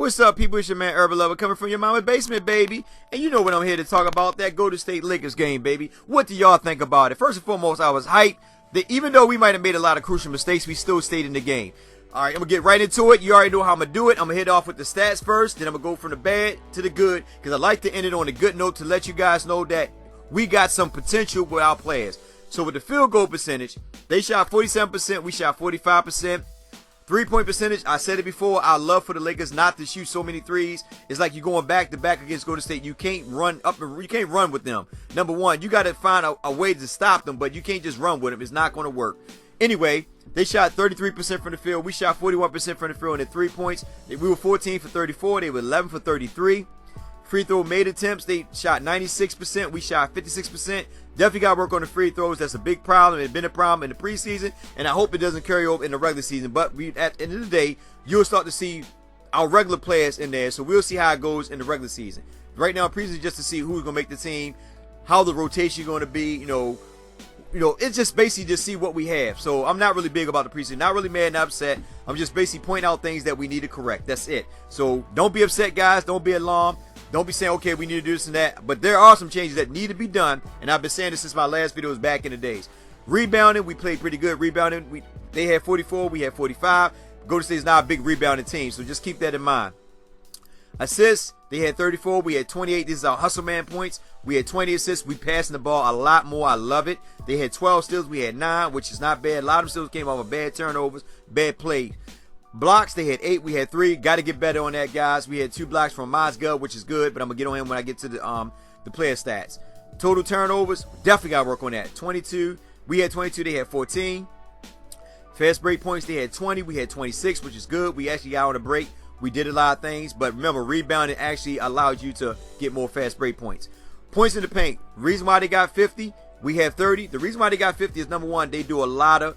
What's up, people? It's your man Urban Lover coming from your mama's basement, baby. And you know what I'm here to talk about, that Golden State Lakers game, baby. What do y'all think about it? First and foremost, I was hyped that even though we might have made a lot of crucial mistakes, we still stayed in the game. All right, I'm going to get right into it. You already know how I'm going to do it. I'm going to hit off with the stats first, then I'm going to go from the bad to the good, because I like to end it on a good note to let you guys know that we got some potential with our players. So with the field goal percentage, they shot 47%, we shot 45%. 3-point percentage, I said it before, I love for the Lakers not to shoot so many threes. It's like you're going back to back against Golden State. You can't run up, you can't run with them. Number one, you got to find a way to stop them, but you can't just run with them. It's not going to work. Anyway, they shot 33% from the field. We shot 41% from the field in 3 points. We were 14 for 34. They were 11 for 33. Free throw made attempts, they shot 96%. We shot 56%. Definitely got to work on the free throws. That's a big problem. It's been a problem in the preseason, and I hope it doesn't carry over in the regular season. But at the end of the day, you'll start to see our regular players in there, so we'll see how it goes in the regular season. Right now, preseason just to see who's going to make the team, how the rotation is going to be, you know, it's just basically just see what we have. So I'm not really big about the preseason. Not really mad and upset. I'm just basically pointing out things that we need to correct. That's it. So don't be upset, guys. Don't be alarmed. Don't be saying, okay, we need to do this and that. But there are some changes that need to be done. And I've been saying this since my last videos back in the days. Rebounding, we played pretty good. Rebounding, they had 44. We had 45. Golden State is not a big rebounding team. So just keep that in mind. Assists, they had 34. We had 28. This is our hustle man points. We had 20 assists. We passing the ball a lot more. I love it. They had 12 steals. We had 9, which is not bad. A lot of them steals came off of bad turnovers, bad play. Blocks, they had 8. We had 3. Got to get better on that, guys. We had 2 blocks from Mozgov, which is good, but I'm going to get on him when I get to the player stats. Total turnovers, definitely got to work on that. 22. We had 22. They had 14. Fast break points, they had 20. We had 26, which is good. We actually got on a break. We did a lot of things, but remember, rebounding actually allowed you to get more fast break points. Points in the paint. Reason why they got 50, we have 30. The reason why they got 50 is, number one, they do a lot of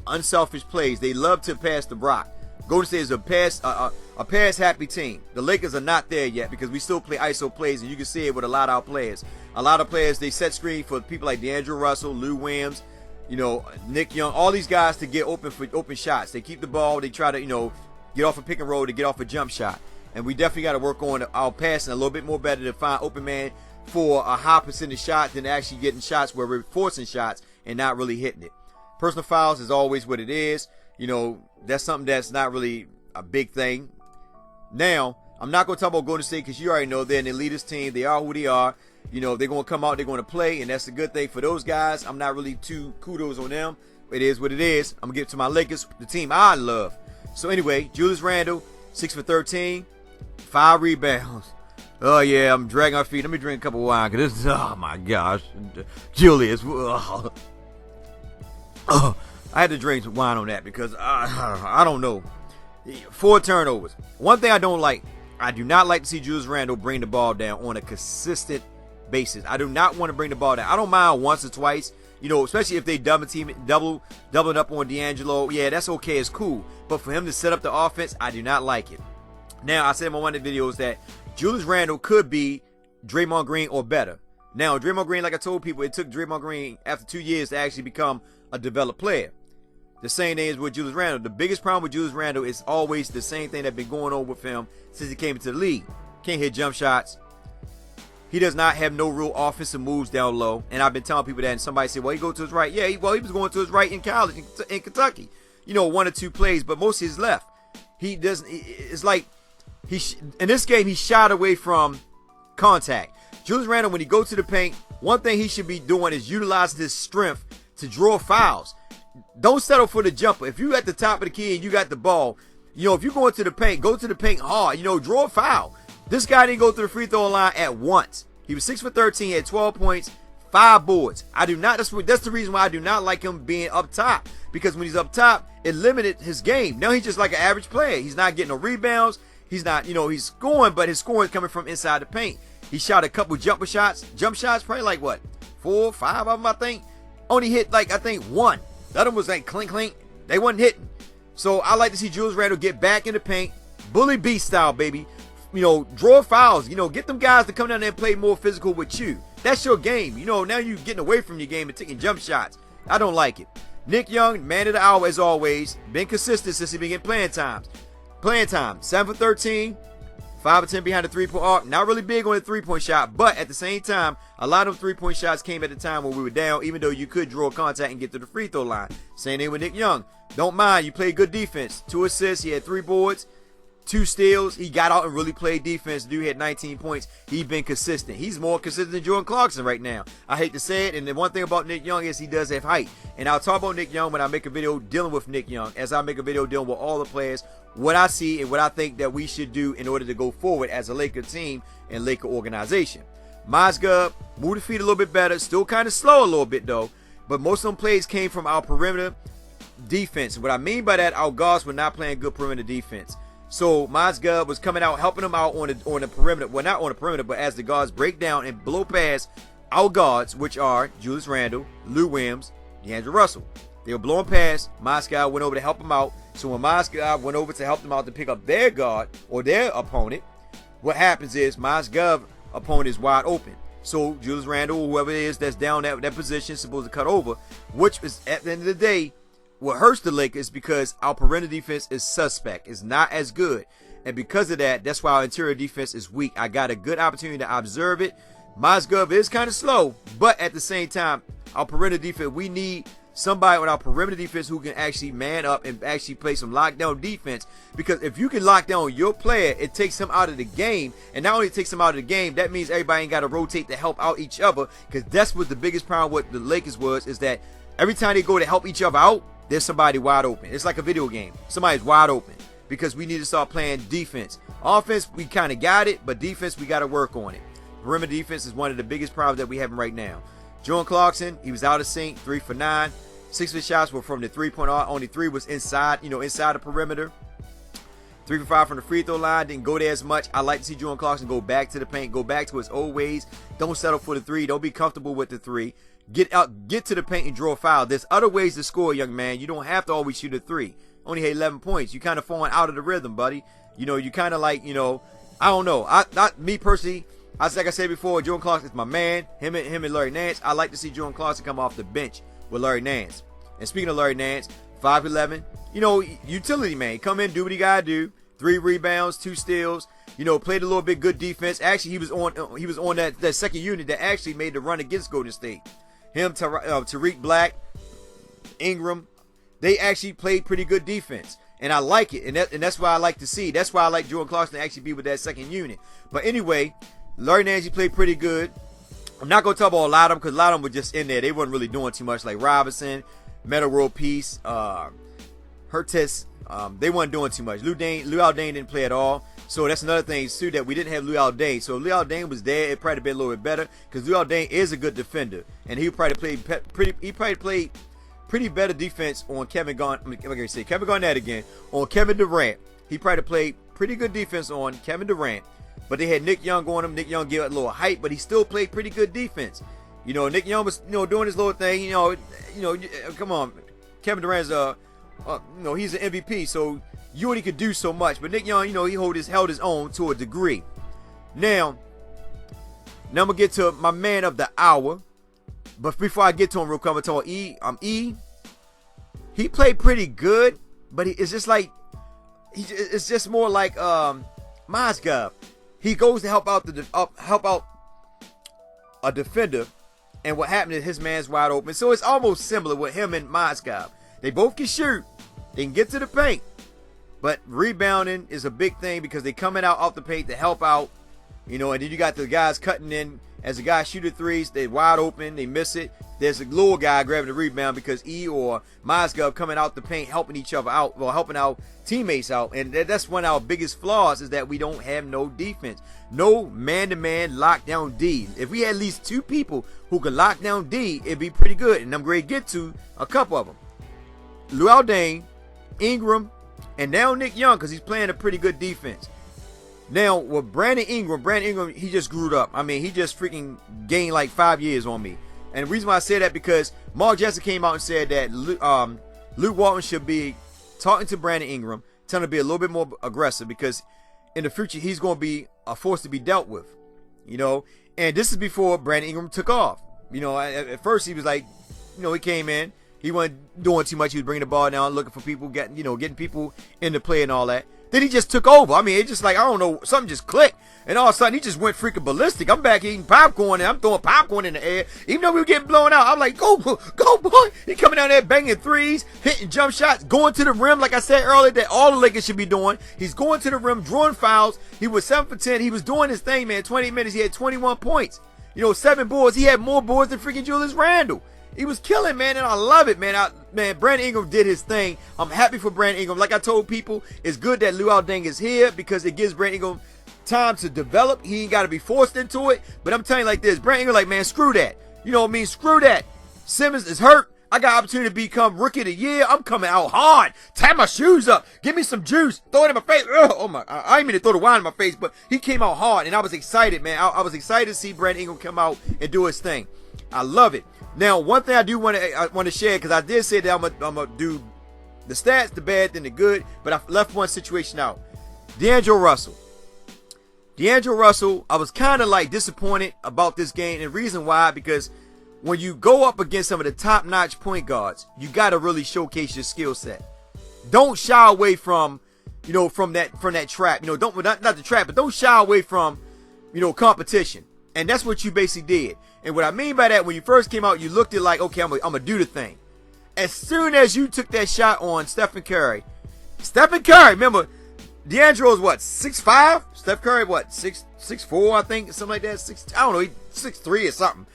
unselfish plays. They love to pass the rock. Golden State is a pass happy team. The Lakers are not there yet because we still play ISO plays, and you can see it with a lot of our players. A lot of players, they set screen for people like D'Angelo Russell, Lou Williams, Nick Young, all these guys to get open for open shots. They keep the ball. They try to, get off a pick and roll to get off a jump shot. And we definitely got to work on our passing a little bit more better to find open man for a high percentage shot than actually getting shots where we're forcing shots and not really hitting it. Personal fouls is always what it is. That's something that's not really a big thing. Now, I'm not going to talk about Golden State because you already know they're an elitist team. They are who they are. They're going to come out, they're going to play, and that's a good thing for those guys. I'm not really too kudos on them. It is what it is. I'm going to give it to my Lakers, the team I love. So anyway, Julius Randle, 6 for 13, 5 rebounds. Oh, yeah, I'm dragging our feet. Let me drink a cup of wine because this is, oh, my gosh. Julius. I had to drink some wine on that because I don't know. 4 turnovers. One thing I don't like, I do not like to see Julius Randle bring the ball down on a consistent basis. I do not want to bring the ball down. I don't mind once or twice, especially if they doubling up on D'Angelo. Yeah, that's okay. It's cool. But for him to set up the offense, I do not like it. Now, I said in one of the videos that Julius Randle could be Draymond Green or better. Now, Draymond Green, like I told people, it took Draymond Green after 2 years to actually become a developed player. The same thing is with Julius Randle. The biggest problem with Julius Randle is always the same thing that's been going on with him since he came into the league. Can't hit jump shots. He does not have no real offensive moves down low. And I've been telling people that, and somebody said, well, he go to his right. Yeah, he was going to his right in college in Kentucky. 1 or 2 plays, but most of his left. He doesn't. It's like in this game, he shot away from contact. Julius Randle, when he goes to the paint, one thing he should be doing is utilizing his strength to draw fouls. Don't settle for the jumper. If you at the top of the key and you got the ball, if you're going to the paint, go to the paint hard. Draw a foul. This guy didn't go to the free throw line at once. He was 6 for 13, had 12 points, 5 boards. I do not. That's the reason why I do not like him being up top, because when he's up top, it limited his game. Now he's just like an average player. He's not getting no rebounds. He's not, he's scoring, but his scoring is coming from inside the paint. He shot a couple jump shots, probably like what, 4, 5 of them, I think. Only hit like, I think 1. The other one was like clink, clink. They wasn't hitting. So I like to see Julius Randle get back in the paint. Bully beast style, baby. Draw fouls. Get them guys to come down there and play more physical with you. That's your game. Now you're getting away from your game and taking jump shots. I don't like it. Nick Young, man of the hour as always. Been consistent since he been getting playing time. 7 for 13, 5 or 10 behind the 3-point arc. Not really big on the 3-point shot, but at the same time, a lot of them 3-point shots came at the time when we were down, even though you could draw contact and get to the free throw line. Same thing with Nick Young. Don't mind, you played good defense. 2 assists, he had 3 boards, 2 steals. He got out and really played defense. Dude had 19 points. He's been consistent. He's more consistent than Jordan Clarkson right now. I hate to say it, and the one thing about Nick Young is he does have height. And I'll talk about Nick Young when I make a video dealing with Nick Young, as I make a video dealing with all the players, what I see and what I think that we should do in order to go forward as a Laker team and Laker organization. Mozgov moved the feet a little bit better. Still kind of slow a little bit though. But most of them plays came from our perimeter defense. What I mean by that, our guards were not playing good perimeter defense. So Mozgov was coming out, helping them out on the perimeter. Well, not on the perimeter, but as the guards break down and blow past our guards, which are Julius Randle, Lou Williams, DeAndre Russell. They were blowing past. Mozgov went over to help them out. So when Mozgov went over to help them out to pick up their guard or their opponent, what happens is Mozgov's opponent is wide open. So Julius Randle, or whoever it is that's down that position, is supposed to cut over, which is at the end of the day, what hurts the Lakers because our perimeter defense is suspect. It's not as good. And because of that, that's why our interior defense is weak. I got a good opportunity to observe it. Mozgov is kind of slow, but at the same time, our perimeter defense, we need somebody on our perimeter defense who can actually man up and actually play some lockdown defense. Because if you can lock down your player, it takes him out of the game. And not only it takes him out of the game, that means everybody ain't got to rotate to help out each other. Because that's what the biggest problem with the Lakers was, is that every time they go to help each other out, there's somebody wide open. It's like a video game. Somebody's wide open because we need to start playing defense. Offense, we kind of got it, but defense, we got to work on it. Perimeter defense is one of the biggest problems that we have right now. Jordan Clarkson, he was out of sync, 3 for 9. 6 of his shots were from the 3-point arc. Only 3 was inside, inside the perimeter. 3 for 5 from the free throw line. Didn't go there as much. I like to see Jordan Clarkson go back to the paint, go back to his old ways. Don't settle for the 3. Don't be comfortable with the 3. Get out, get to the paint and draw a foul. There's other ways to score, young man. You don't have to always shoot a 3. Only had 11 points. You kind of falling out of the rhythm, buddy. You kind of like, I don't know. Me personally, like I said before, Jordan Clarkson is my man. Him and Larry Nance. I like to see Jordan Clarkson come off the bench with Larry Nance. And speaking of Larry Nance, 5'11", utility man. Come in, do what he gotta do. 3 rebounds, 2 steals. Played a little bit good defense. Actually, he was on that second unit that actually made the run against Golden State. Him, Tariq Black, Ingram, they actually played pretty good defense. And I like it. And that's why I like to see. That's why I like Jordan Clarkson to actually be with that second unit. But anyway, Larry Nance, he played pretty good. I'm not going to talk about a lot of them because a lot of them were just in there. They wasn't really doing too much, like Robinson, Meta World Peace, Hertis. They weren't doing too much. Lou Aldane didn't play at all. So that's another thing too, that we didn't have Lou Aldane. So if Lou Aldane was there, it probably been a little bit better because Lou Aldane is a good defender, and he probably played pretty better defense on Kevin Garnett again on Kevin Durant. He probably played pretty good defense on Kevin Durant, but they had Nick Young on him. Nick Young gave it a little height, but he still played pretty good defense. Nick Young was doing his little thing. Come on, Kevin Durant's he's an MVP, so you only could do so much. But Nick Young, he held his own to a degree. Now I'm gonna get to my man of the hour. But before I get to him real quick, I'm gonna tell E. He played pretty good, but it's just like it's just more like Mozgov. He goes to help out a defender, and what happened is his man's wide open. So it's almost similar with him and Mozgov. They both can shoot. They can get to the paint. But rebounding is a big thing because they coming out off the paint to help out. And then you got the guys cutting in. As the guys shoot the threes, they're wide open, they miss it. There's a little guy grabbing the rebound because E or Mozgov coming out the paint, helping each other out, helping our teammates out. And that's one of our biggest flaws, is that we don't have no defense. No man-to-man lockdown D. If we had at least 2 people who could lock down D, it'd be pretty good. And I'm going to get to a couple of them. Lou Aldane, Ingram, and now Nick Young, because he's playing a pretty good defense. Now, with Brandon Ingram, he just grew up. I mean, he just freaking gained like 5 years on me. And the reason why I say that, because Mark Jackson came out and said that Luke Walton should be talking to Brandon Ingram, telling him to be a little bit more aggressive, because in the future, he's going to be a force to be dealt with. And this is before Brandon Ingram took off. At first he was like, he came in. He wasn't doing too much. He was bringing the ball down, looking for people, getting people into play and all that. Then he just took over. I mean, it just like, I don't know, something just clicked. And all of a sudden, he just went freaking ballistic. I'm back eating popcorn, and I'm throwing popcorn in the air. Even though we were getting blown out, I'm like, go, boy. He coming down there banging threes, hitting jump shots, going to the rim, like I said earlier, that all the Lakers should be doing. He's going to the rim, drawing fouls. He was 7 for 10. He was doing his thing, man. 20 minutes, he had 21 points. 7 boards. He had more boards than freaking Julius Randle. He was killing, man, and I love it, man. Brandon Ingram did his thing. I'm happy for Brandon Ingram. Like I told people, it's good that Luol Deng is here because it gives Brandon Ingram time to develop. He ain't got to be forced into it. But I'm telling you like this, Brandon Ingram, like, man, screw that. You know what I mean? Screw that. Simmons is hurt. I got opportunity to become rookie of the year. I'm coming out hard. Tie my shoes up. Give me some juice. Throw it in my face. Oh my! I didn't mean to throw the wine in my face, but he came out hard, and I was excited, man. I was excited to see Brandon Ingram come out and do his thing. I love it. Now, one thing I do want to share, because I did say that I'm gonna do the stats, the bad, then the good, but I left one situation out. D'Angelo Russell, I was kind of like disappointed about this game, and the reason why, because when you go up against some of the top-notch point guards, you got to really showcase your skill set. Don't shy away from that trap. Don't not the trap, but don't shy away from competition. And that's what you basically did. And what I mean by that, when you first came out, you looked at like, okay, I'm gonna do the thing. As soon as you took that shot on Stephen Curry, remember, D'Angelo's what, 6'5"? Steph Curry, what, 6'4", I think, something like that. I don't know, he's 6'3" or something.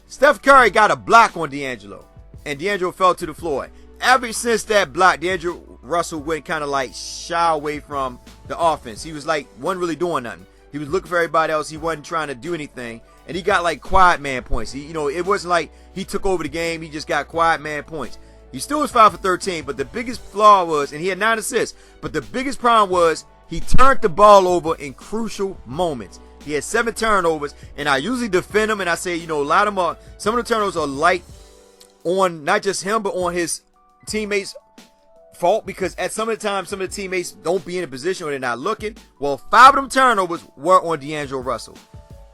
Steph Curry got a block on D'Angelo, and D'Angelo fell to the floor. Ever since that block, D'Angelo Russell went kind of like shy away from the offense. He was like, wasn't really doing nothing. He was looking for everybody else. He wasn't trying to do anything. And he got like quiet man points. It wasn't like he took over the game. He just got quiet man points. He still was 5 for 13, but the biggest flaw was, and he had 9 assists, but the biggest problem was he turned the ball over in crucial moments. He had 7 turnovers, and I usually defend him, and I say, a lot of them some of the turnovers are light on not just him, but on his teammates' fault, because at some of the time, some of the teammates don't be in a position where they're not looking. Well, 5 of them turnovers were on D'Angelo Russell.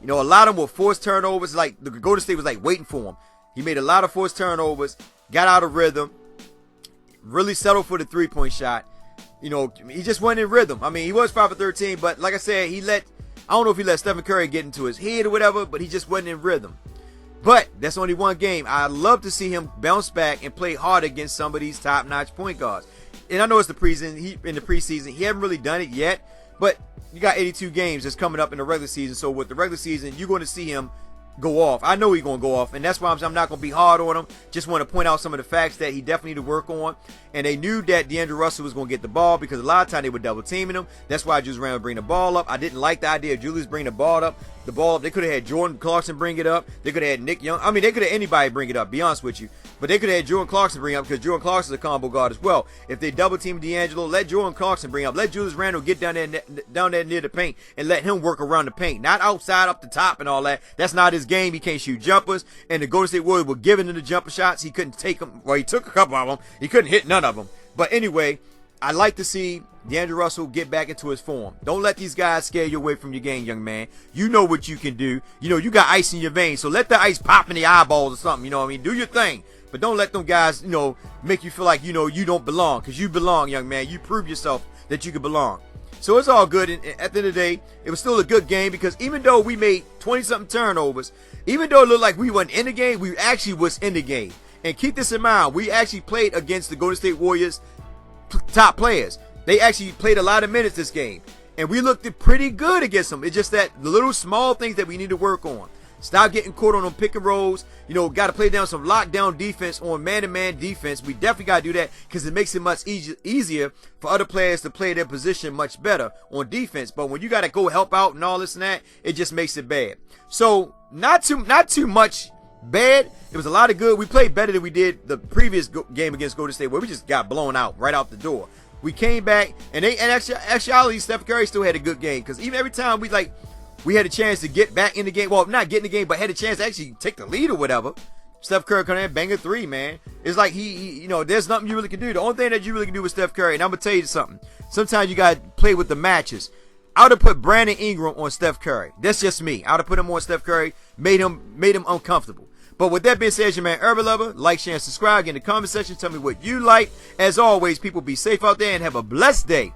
A lot of them were forced turnovers, like the Golden State was like waiting for him. He made a lot of forced turnovers, got out of rhythm, really settled for the three-point shot. He just wasn't in rhythm. I mean, he was 5 for 13, but like I said, I don't know if he let Stephen Curry get into his head or whatever, but he just wasn't in rhythm. But that's only one game. I'd love to see him bounce back and play hard against some of these top-notch point guards. And I know it's the preseason. He hasn't really done it yet, but you got 82 games that's coming up in the regular season. So with the regular season, you're going to see him go off. I know he's going to go off, and that's why I'm not going to be hard on him. Just want to point out some of the facts that he definitely need to work on. And they knew that D'Angelo Russell was going to get the ball because a lot of times they were double teaming him. That's why Julius Randle bring the ball up. I didn't like the idea of Julius bringing the ball up. They could have had Jordan Clarkson bring it up. They could have had Nick Young. I mean, they could have anybody bring it up, be honest with you. But they could have had Jordan Clarkson bring it up because Jordan Clarkson is a combo guard as well. If they double team D'Angelo, let Jordan Clarkson bring it up. Let Julius Randle get down there near the paint and let him work around the paint. Not outside up the top and all that. That's not his game. He can't shoot jumpers. And the Golden State Warriors were giving him the jumper shots. He couldn't take them. Well, he took a couple of them. He couldn't hit none of them. But anyway, I like to see D'Angelo Russell get back into his form. Don't let these guys scare you away from your game, young man. You know what you can do. You got ice in your veins, so let the ice pop in the eyeballs or something. You know what I mean? Do your thing. But don't let them guys, make you feel like, you don't belong. Because you belong, young man. You prove yourself that you can belong. So it's all good. And at the end of the day, it was still a good game because even though we made 20-something turnovers, even though it looked like we weren't in the game, we actually was in the game. And keep this in mind, we actually played against the Golden State Warriors top players. They actually played a lot of minutes this game. And we looked pretty good against them. It's just that the little small things that we need to work on. Stop getting caught on them pick and rolls. Got to play down some lockdown defense on man-to-man defense. We definitely got to do that because it makes it much easier for other players to play their position much better on defense. But when you got to go help out and all this and that, it just makes it bad. So not too much bad. It was a lot of good. We played better than we did the previous game against Golden State where we just got blown out right out the door. We came back, and actually Steph Curry still had a good game because even every time we had a chance to get back in the game. Well, not get in the game, but had a chance to actually take the lead or whatever. Steph Curry come in, bang a three, man. It's like he there's nothing you really can do. The only thing that you really can do with Steph Curry, and I'm gonna tell you something. Sometimes you gotta play with the matches. I would have put Brandon Ingram on Steph Curry. That's just me. I would have put him on Steph Curry, made him uncomfortable. But with that being said, it's your man Urban Lover. Like, share, and subscribe. Get in the comment section. Tell me what you like. As always, people, be safe out there and have a blessed day.